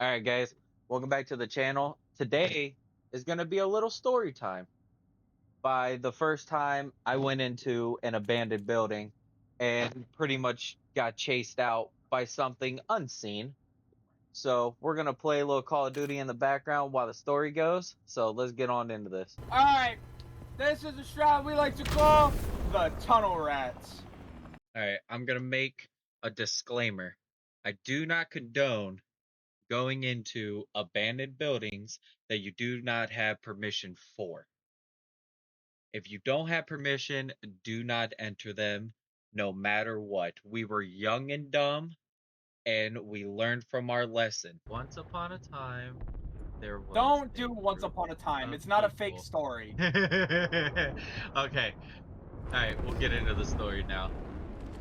All right, guys, welcome back to the channel. Today is going to be a little story time. By the first time I went into an abandoned building and pretty much got chased out by something unseen. So, we're going to play a little Call of Duty in the background while the story goes. So, let's get on into this. Alright, this is a strat we like to call the Tunnel Rats. All right, I'm going to make a disclaimer. I do not condone going into abandoned buildings that you do not have permission for. If you don't have permission, do not enter them no matter what. We were young and dumb, and we learned from our lesson. Once upon a time, there was Don't a do Once group Upon a Time. of It's not a fake people. story. Okay. Alright, we'll get into the story now.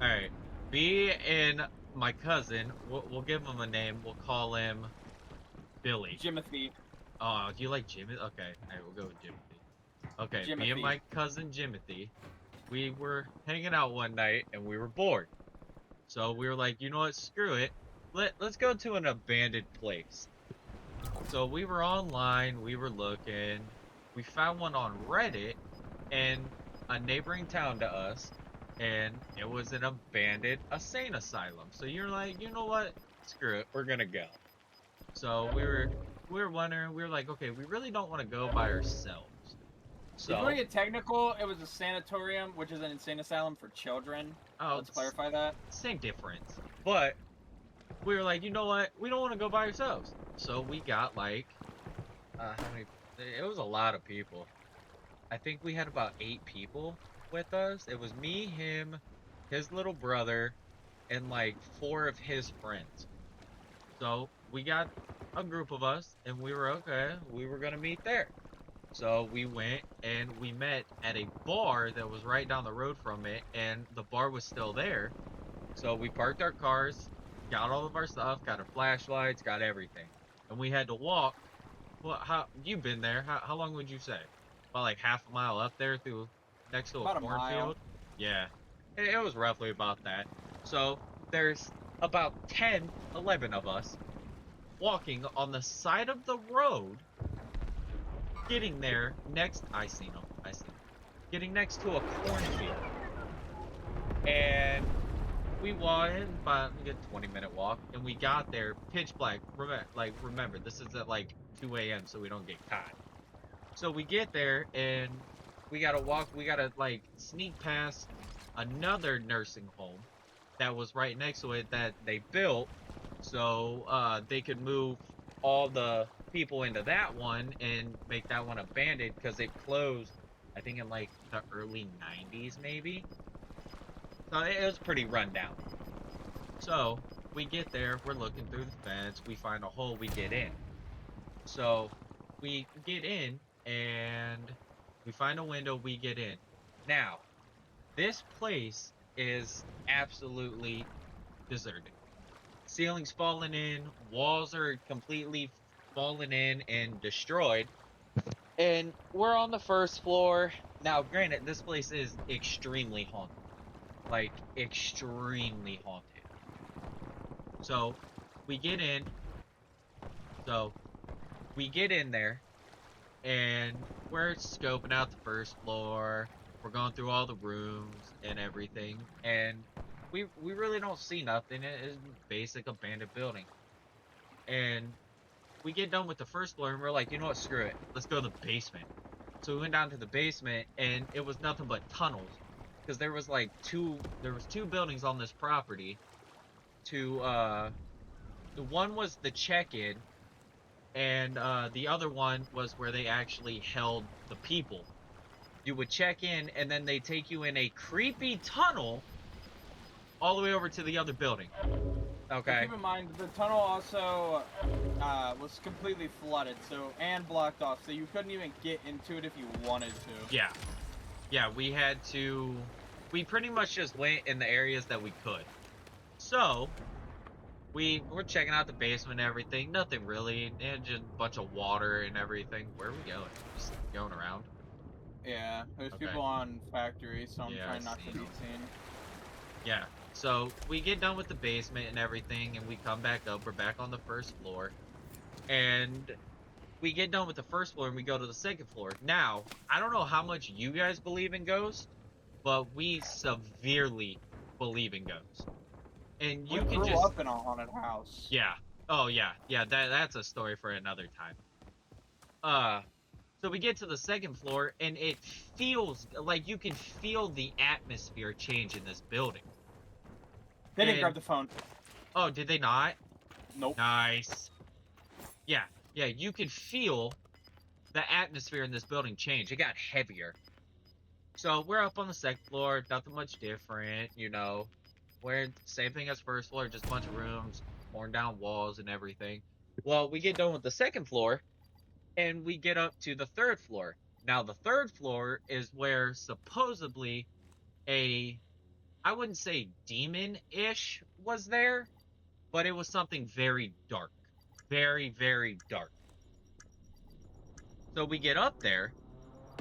Alright. Me and my cousin, we'll give him a name. We'll call him Billy. Jimothy. Oh, do you like Jimmy? Okay, alright, we'll go with Jimothy. Okay, me and Jimothy. my cousin Jimothy, we were hanging out one night and we were bored. So we were like, you know what, screw it. Let's go to an abandoned place. So we were online, we were looking. We found one on Reddit in a neighboring town to us, and it was an abandoned insane asylum. So you're like, you know what? Screw it, we're gonna go. So we were wondering, we were like, okay, we really don't want to go by ourselves. If you want to get technical, it was a sanatorium, which is an insane asylum for children. Let's clarify that. Same difference. But we were like, you know what? We don't want to go by ourselves. So we got like, how many? It was a lot of people. I think we had about 8 people with us. It was me, him, his little brother, and like 4 of his friends. So we got a group of us, and we were okay. We were gonna meet there. So we went and we met at a bar that was right down the road from it, and the bar was still there. So we parked our cars, got all of our stuff, got our flashlights, got everything. And we had to walk. Well, how you've been there? How long would you say? About like half a mile up there through next to a About a mile. cornfield? Yeah. It was roughly about that. So there's about 10, 11 of us walking on the side of the road, getting there next. I seen them. Getting next to a cornfield. And we walked about a good 20-minute walk, and we got there pitch black. Remember, this is at like 2 a.m. so we don't get caught. So we get there, and we gotta walk. We gotta like sneak past another nursing home that was right next to it that they built, so they could move all the people into that one and make that one abandoned because it closed, I think, in like the early 90s, maybe. So it was pretty run down. So we get there, we're looking through the fence, we find a hole, we get in. So we get in and we find a window, we get in. Now, this place is absolutely deserted. Ceiling's fallen in, walls are completely fallen in and destroyed. And we're on the first floor. Now, granted, this place is extremely haunted. Like, extremely haunted. So, we get in. So, we get in there, and we're scoping out the first floor. We're going through all the rooms and everything, and we really don't see nothing. It is basic abandoned building. And we get done with the first floor, and we're like, you know what, screw it. Let's go to the basement. So we went down to the basement, and it was nothing but tunnels. Because there was like two buildings on this property. The one was the check-in, and the other one was where they actually held the people. You would check in, and then they take you in a creepy tunnel all the way over to the other building. Okay. Keep in mind, the tunnel also was completely flooded, and blocked off, so you couldn't even get into it if you wanted to. Yeah, we pretty much just went in the areas that we could. So, we're checking out the basement and everything. Nothing really, and just a bunch of water and everything. Where are we going? Just going around? Yeah, there's Okay. people on factory, so I'm Yeah, trying I not to see be them. seen. Yeah, so we get done with the basement and everything, and we come back up. We're back on the first floor. And we get done with the first floor and we go to the second floor. Now, I don't know how much you guys believe in ghosts, but we severely believe in ghosts. And you We can grew just up in a haunted house. yeah. Oh yeah. Yeah, that's a story for another time. So we get to the second floor and it feels like you can feel the atmosphere change in this building. They didn't And- grab the phone. Oh, did they not? Nope. Nice. Yeah, you can feel the atmosphere in this building change. It got heavier. So we're up on the second floor, nothing much different, you know. We're same thing as first floor, just a bunch of rooms, torn down walls and everything. Well, we get done with the second floor, and we get up to the third floor. Now, the third floor is where supposedly I wouldn't say demon-ish was there, but it was something very dark. Very, very dark. So we get up there,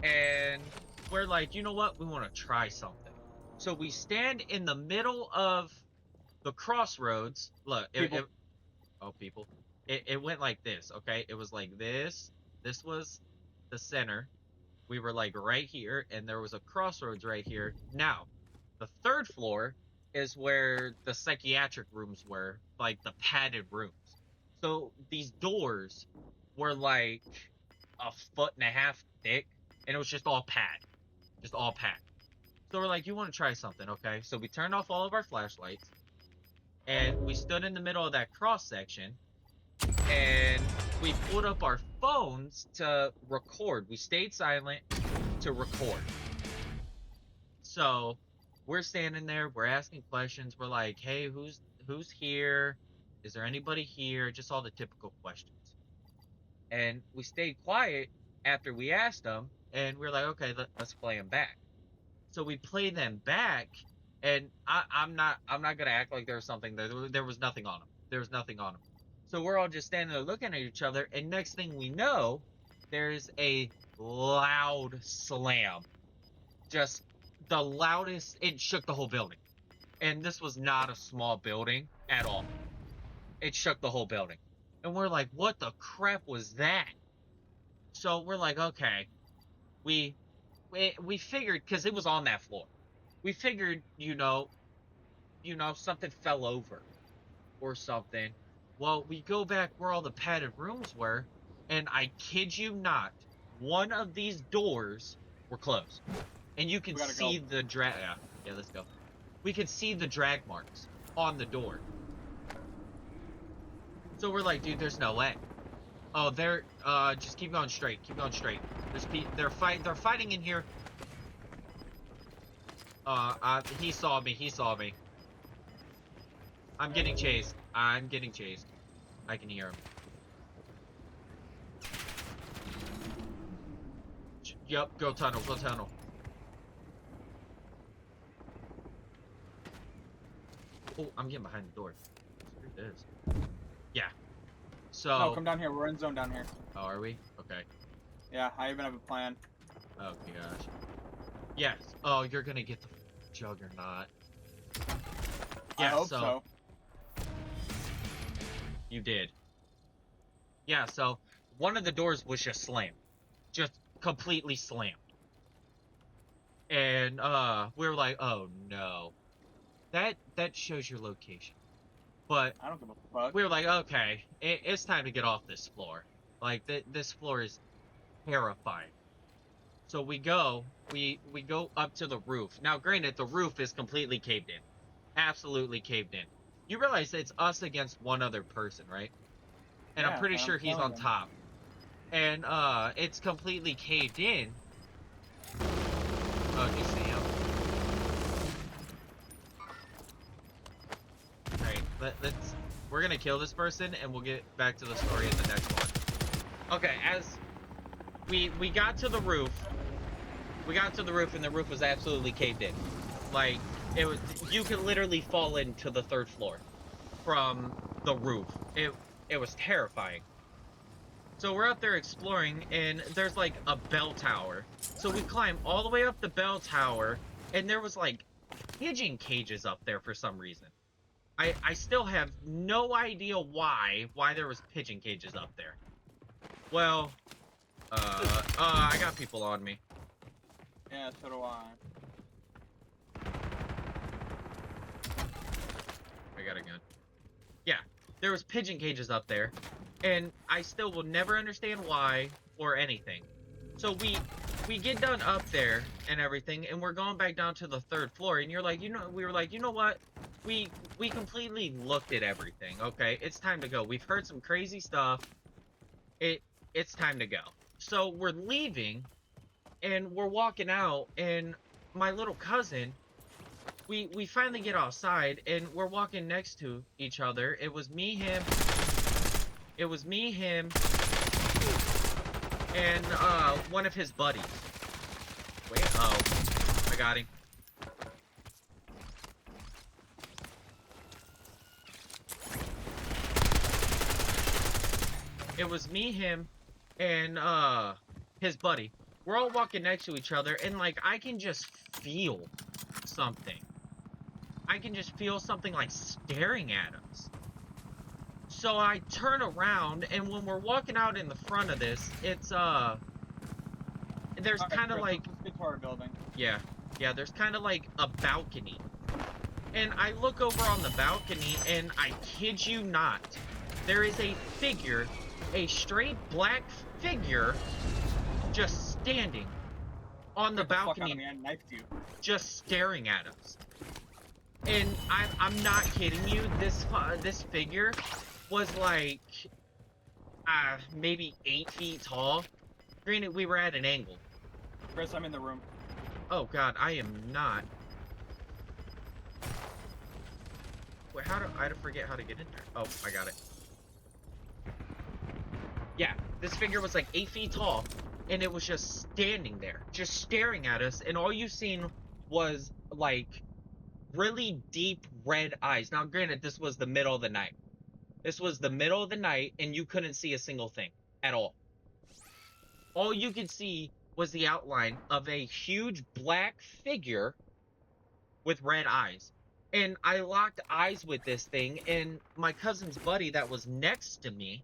and we're like, you know what? We want to try something. So we stand in the middle of the crossroads. Look, people. It went like this, okay? It was like this. This was the center. We were like right here, and there was a crossroads right here. Now, the third floor is where the psychiatric rooms were, like the padded rooms. So these doors were like a foot and a half thick, and it was just all packed. Just all packed. So we're like, you want to try something, okay? So we turned off all of our flashlights, and we stood in the middle of that cross section, and we pulled up our phones to record. We stayed silent to record. So we're standing there, we're asking questions. We're like, hey, who's here? Is there anybody here? Just all the typical questions. And we stayed quiet after we asked them, and we're like, okay, let's play them back. So we play them back, and I'm not gonna act like there was something there. There was nothing on them. There was nothing on them. So we're all just standing there looking at each other, and next thing we know, there's a loud slam. Just the loudest. It shook the whole building. And this was not a small building at all. It shook the whole building. And we're like, what the crap was that? So we're like, okay. We figured, because it was on that floor. We figured, something fell over or something. Well, we go back where all the padded rooms were, and I kid you not, one of these doors were closed. And you can see the drag. Yeah, let's go. We could see the drag marks on the door. So we're like, dude, there's no way. Oh, just keep going straight. Keep going straight. They're fighting in here. He saw me. I'm getting chased. I can hear him. Yup, go tunnel. Oh, I'm getting behind the door. Screw this. Yeah. So. No, come down here. We're in zone down here. Oh, are we? Okay. Yeah, I even have a plan. Oh gosh. Yes. Oh, you're gonna get the juggernaut. I hope so. You did. Yeah, so one of the doors was just slammed. Just completely slammed. And we were like, oh no. That shows your location. But I don't give a fuck. we were like, okay, it's time to get off this floor. Like this floor is terrifying. So we go up to the roof. Now granted, the roof is completely caved in. Absolutely caved in. You realize it's us against one other person, right? And Yeah, I'm pretty and sure I'm he's killing on him. top. And it's completely caved in. Oh, do you see him? Alright, we're gonna kill this person and we'll get back to the story in the next one. Okay, as we got to the roof. We got to the roof and the roof was absolutely caved in. Like, you could literally fall into the third floor from the roof. It was terrifying. So we're out there exploring, and there's like a bell tower. So we climb all the way up the bell tower, and there was like pigeon cages up there for some reason. I still have no idea why there was pigeon cages up there. Well, I got people on me. Yeah, so do I. I got a gun. Yeah, there was pigeon cages up there, and I still will never understand why or anything. So we get done up there and everything, and we're going back down to the 3rd floor, and you're like, we were like, you know what? We completely looked at everything. Okay, it's time to go. We've heard some crazy stuff. It's time to go. So we're leaving, and we're walking out, and my little cousin, we finally get outside, and we're walking next to each other. It was me, him, and one of his buddies. Wait, oh, I got him. It was me, him, and his buddy. We're all walking next to each other, and like I can just feel something. I can just feel something like staring at us. So I turn around, and when we're walking out in the front of this, it's there's kind of like, let's get to our building. yeah, there's kind of like a balcony. And I look over on the balcony, and I kid you not, there is a figure, a straight black figure, just standing on the balcony, Fuck out of me, I knifed you. just staring at us. And I'm not kidding you, this figure was like, maybe 8 feet tall. Granted, we were at an angle. Chris, I'm in the room. Oh god, I am not. Wait, I forget how to get in there. Oh, I got it. Yeah, this figure was like 8 feet tall, and it was just standing there, just staring at us, and all you seen was like really deep red eyes. Now, granted, this was the middle of the night. This was the middle of the night, and you couldn't see a single thing at all. All you could see was the outline of a huge black figure with red eyes. And I locked eyes with this thing, and my cousin's buddy that was next to me,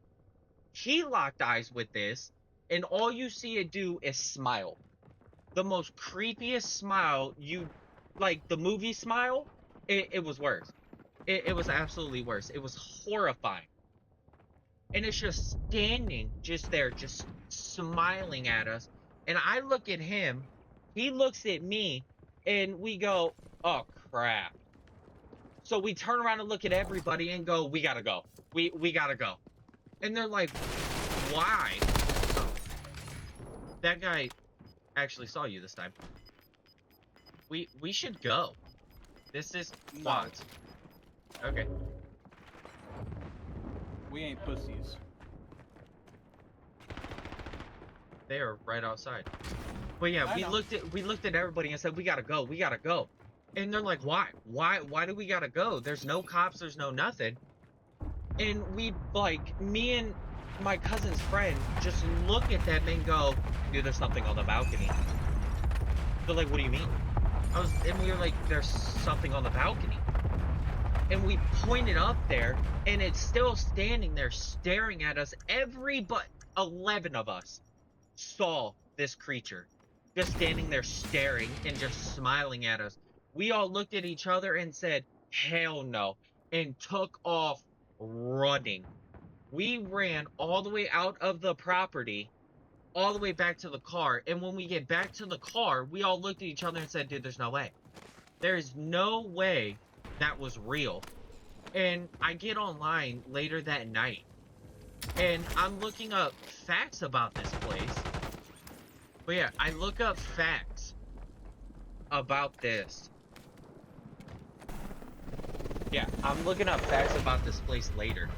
he locked eyes with this, and all you see it do is smile. The most creepiest smile like the movie Smile, it was worse. It was absolutely worse. It was horrifying. And it's just standing just there, just smiling at us. And I look at him, he looks at me, and we go, oh crap. So we turn around and look at everybody and go, we gotta go. We gotta go. And they're like, why? That guy actually saw you this time. We should go. This is quads. Okay. We ain't pussies. They are right outside. But yeah, we looked at everybody and said, we gotta go, we gotta go. And they're like, why? Why do we gotta go? There's no cops, there's no nothing. And we, like, me and my cousin's friend just look at them and go, dude, there's something on the balcony. They're like, what do you mean? And we were like, there's something on the balcony. And we pointed up there, and it's still standing there staring at us. 11 of us saw this creature just standing there staring and just smiling at us. We all looked at each other and said, hell no, and took off running. We ran all the way out of the property, all the way back to the car. And when we get back to the car, we all looked at each other and said, dude, there's no way. There is no way that was real. And I get online later that night, and I'm looking up facts about this place. But yeah, I look up facts about this. Yeah, I'm looking up facts about this place later.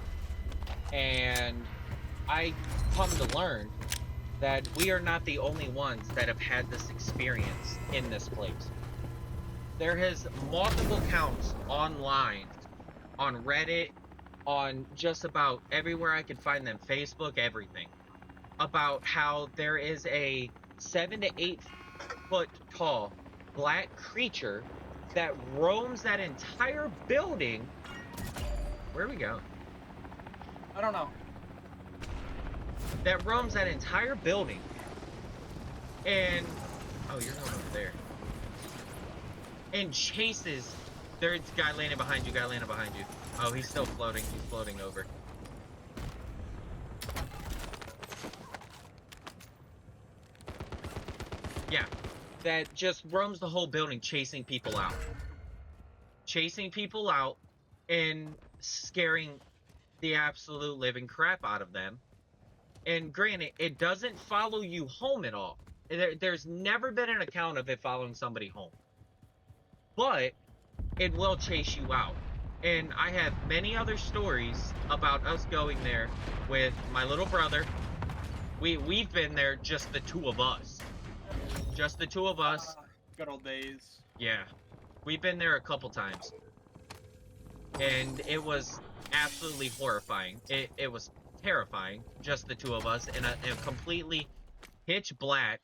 And I come to learn that we are not the only ones that have had this experience in this place. There has multiple accounts online, on Reddit, on just about everywhere I could find them, Facebook, everything, about how there is a 7 to 8 foot tall black creature that roams that entire building Where are we going? I don't know. That roams that entire building. And oh, you're going over there. And chases. There's a guy landing behind you. Guy landing behind you. Oh, he's still floating. He's floating over. Yeah, that just roams the whole building, chasing people out. Chasing people out and scaring the absolute living crap out of them. And granted, it doesn't follow you home at all. There's never been an account of it following somebody home. But it will chase you out. And I have many other stories about us going there with my little brother. We've been there, just the two of us. Just the two of us. Good old days. Yeah. We've been there a couple times. And it was absolutely horrifying. It was terrifying, just the two of us, in a completely pitch black.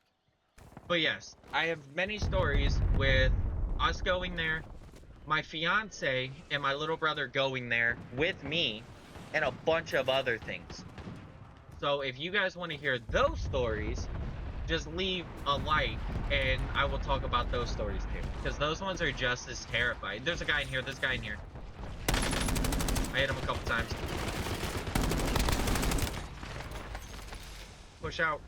But yes, I have many stories with us going there, my fiance and my little brother going there with me, and a bunch of other things. So if you guys want to hear those stories, just leave a like and I will talk about those stories too, because those ones are just as terrifying. There's a guy in here. There's a guy in here. I hit him a couple times. Push out.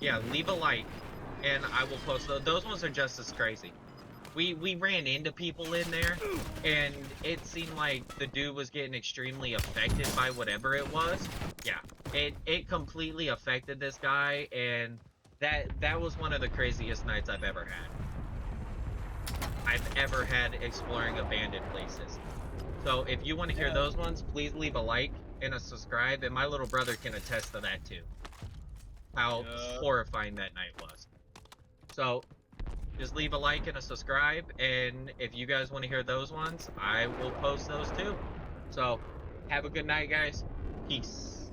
Yeah, leave a like, and I will post those. Those ones are just as crazy. We ran into people in there, and it seemed like the dude was getting extremely affected by whatever it was. Yeah, it completely affected this guy, and that was one of the craziest nights I've ever had exploring abandoned places. So if you want to hear those ones, please leave a like and a subscribe, and my little brother can attest to that too. How horrifying that night was. So just leave a like and a subscribe, and if you guys want to hear those ones, I will post those too. So have a good night, guys. Peace.